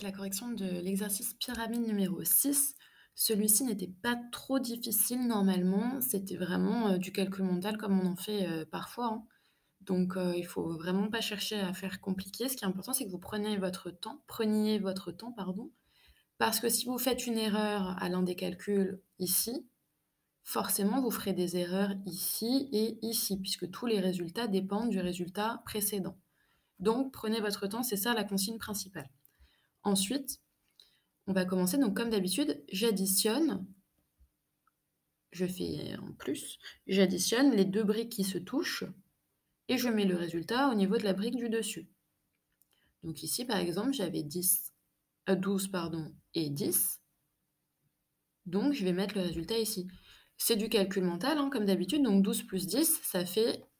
la correction de l'exercice pyramide numéro 6. Celui-ci n'était pas trop difficile normalement, c'était vraiment, du calcul mental comme on en fait, parfois, hein. Donc il faut vraiment pas chercher à faire compliqué. Ce qui est important, c'est que vous preniez votre temps, pardon, parce que si vous faites une erreur à l'un des calculs ici, forcément vous ferez des erreurs ici et ici, puisque tous les résultats dépendent du résultat précédent. Donc prenez votre temps, c'est ça la consigne principale. Ensuite, on va commencer donc comme d'habitude, je fais en plus, j'additionne les 2 briques qui se touchent et je mets le résultat au niveau de la brique du dessus. Donc ici, par exemple, j'avais 12 pardon, et 10. Donc je vais mettre le résultat ici. C'est du calcul mental, hein, comme d'habitude, donc 12 plus 10,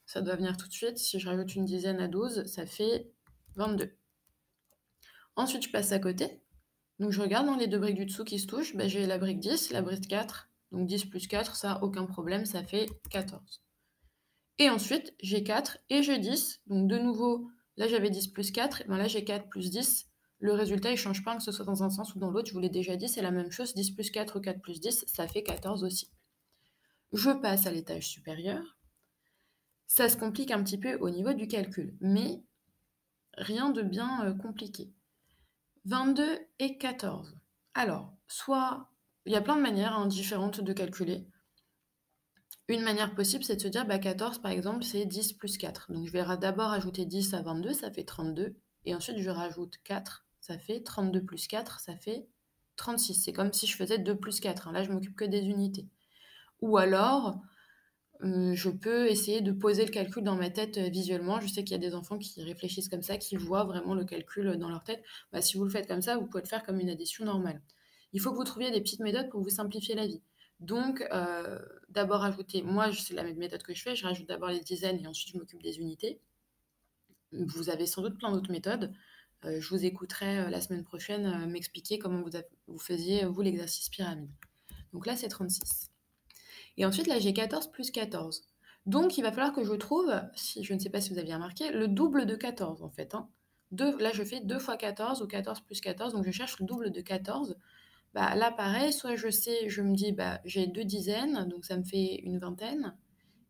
ça doit venir tout de suite, si je rajoute une dizaine à 12, ça fait 22. Ensuite, je passe à côté. Donc je regarde dans les 2 briques du dessous qui se touchent, bah, j'ai la brique 10, la brique 4. Donc 10 plus 4, ça, aucun problème, ça fait 14. Et ensuite, j'ai 4 et j'ai 10. Donc de nouveau, là j'avais 10 plus 4, et ben là j'ai 4 plus 10. Le résultat, il ne change pas, que ce soit dans un sens ou dans l'autre, je vous l'ai déjà dit, c'est la même chose. 10 plus 4 ou 4 plus 10, ça fait 14 aussi. Je passe à l'étage supérieur. Ça se complique un petit peu au niveau du calcul, mais rien de bien compliqué. 22 et 14. Alors, soit, il y a plein de manières différentes de calculer. Une manière possible, c'est de se dire, 14 par exemple, c'est 10 plus 4. Donc je vais d'abord ajouter 10 à 22, ça fait 32. Et ensuite, je rajoute 4, ça fait 32 plus 4, ça fait 36. C'est comme si je faisais 2 plus 4, hein. Là, je m'occupe que des unités. Ou alors, je peux essayer de poser le calcul dans ma tête visuellement. Je sais qu'il y a des enfants qui réfléchissent comme ça, qui voient vraiment le calcul dans leur tête. Si vous le faites comme ça, vous pouvez le faire comme une addition normale. Il faut que vous trouviez des petites méthodes pour vous simplifier la vie. Donc, d'abord ajouter, moi c'est la même méthode que je fais, je rajoute d'abord les dizaines et ensuite je m'occupe des unités. Vous avez sans doute plein d'autres méthodes. Je vous écouterai la semaine prochaine m'expliquer comment vous faisiez, vous, l'exercice pyramide. Donc là, c'est 36. Et ensuite, là, j'ai 14 plus 14. Donc, il va falloir que je trouve, je ne sais pas si vous aviez remarqué, le double de 14, en fait, hein. Là, je fais 2 fois 14 ou 14 plus 14, donc je cherche le double de 14. Là, pareil, soit je me dis, j'ai 2 dizaines, donc ça me fait une vingtaine.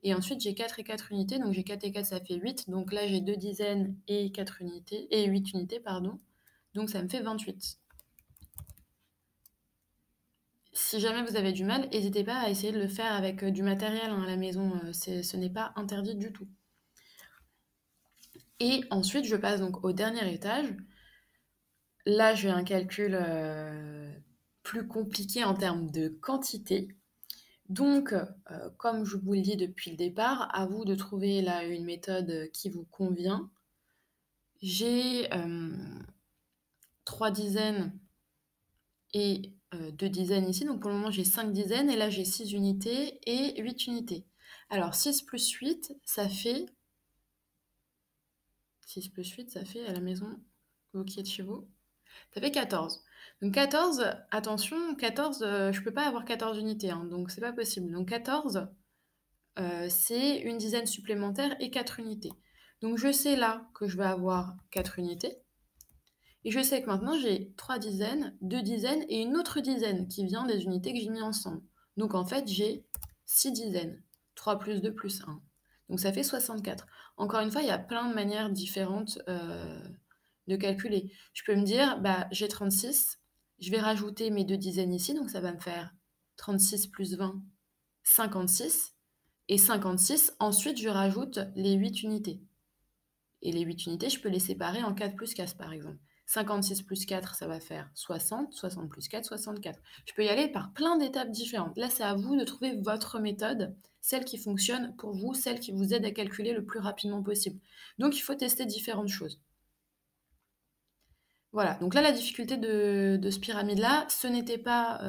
Et ensuite, j'ai 4 et 4 unités, donc j'ai 4 et 4, ça fait 8. Donc là, j'ai 2 dizaines et 4 unités, et 8 unités, pardon. Donc ça me fait 28. Si jamais vous avez du mal, n'hésitez pas à essayer de le faire avec du matériel à la maison. Ce n'est pas interdit du tout. Et ensuite, je passe donc au dernier étage. Là, j'ai un calcul plus compliqué en termes de quantité. Donc, comme je vous le dis depuis le départ, à vous de trouver là une méthode qui vous convient. J'ai 3 dizaines et 2 dizaines ici. Donc pour le moment, j'ai 5 dizaines et là, j'ai 6 unités et 8 unités. Alors 6 plus 8, ça fait... 6 plus 8, ça fait à la maison, vous qui êtes chez vous, ça fait 14. Donc 14, attention, 14, je peux pas avoir 14 unités, hein, donc c'est pas possible. Donc 14, c'est une dizaine supplémentaire et 4 unités. Donc je sais là que je vais avoir 4 unités. Et je sais que maintenant j'ai 3 dizaines, 2 dizaines et une autre dizaine qui vient des unités que j'ai mis ensemble. Donc en fait, j'ai 6 dizaines. 3 plus 2 plus 1. Donc ça fait 64. Encore une fois, il y a plein de manières différentes de calculer. Je peux me dire, j'ai 36, je vais rajouter mes 2 dizaines ici, donc ça va me faire 36 plus 20, 56. Et 56, ensuite je rajoute les 8 unités. Et les 8 unités, je peux les séparer en 4 plus 4 par exemple. 56 plus 4, ça va faire 60. 60 plus 4, 64. Je peux y aller par plein d'étapes différentes. Là, c'est à vous de trouver votre méthode, celle qui fonctionne pour vous, celle qui vous aide à calculer le plus rapidement possible. Donc, il faut tester différentes choses. Voilà, donc là, la difficulté de ce pyramide-là, ce n'était pas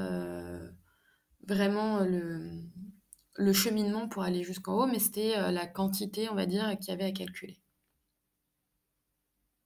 vraiment le cheminement pour aller jusqu'en haut, mais c'était la quantité, on va dire, qu'il y avait à calculer.